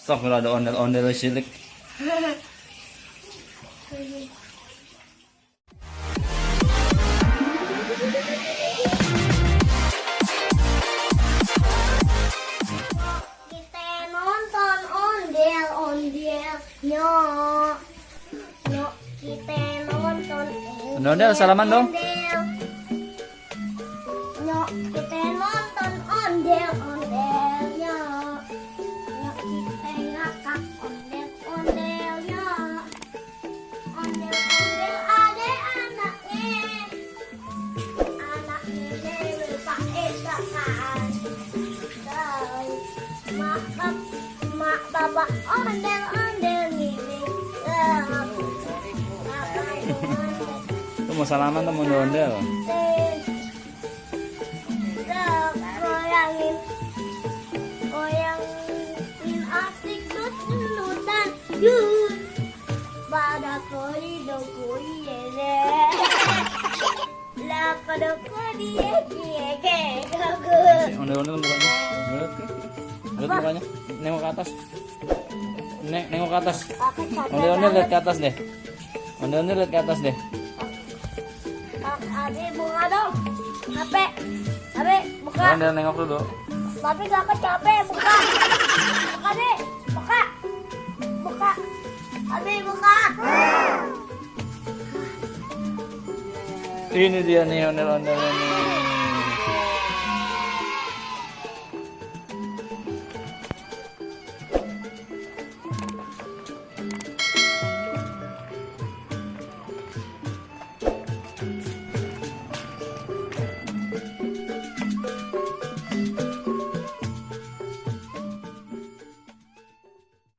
Astagfirullah, ada ondel-ondel silik. Kita nonton ondel-ondel nyok. Nyok kita nonton Ondel-ondel, salaman dong. Nyok kita nonton ondel-ondel nyok. Nyok kita ngakak ondel-ondel nyok. Ondel-ondel ada anaknya. Anaknya Dewi pakai tangan. Mak bapak ondel-ondel ngiri. Tuh mau salaman tuh mau ondel. Goyangin asik tut-tutan yun. Pada kori dokoi yele. La pada kori yeke gagus. Ondel-ondel mukanya. Lihat ke? Lihat mukanya. Nengok ke atas. Nengok ke atas. Ondel-ondel lihat ke atas deh. Ondel-ondel lihat ke atas deh. Abi buka dong. HP. Abi buka. Ondel nengok dulu. Tapi gak capek buka. Buka deh. Buka. Buka. Abi buka. Ini dia nih ondel-ondel ini.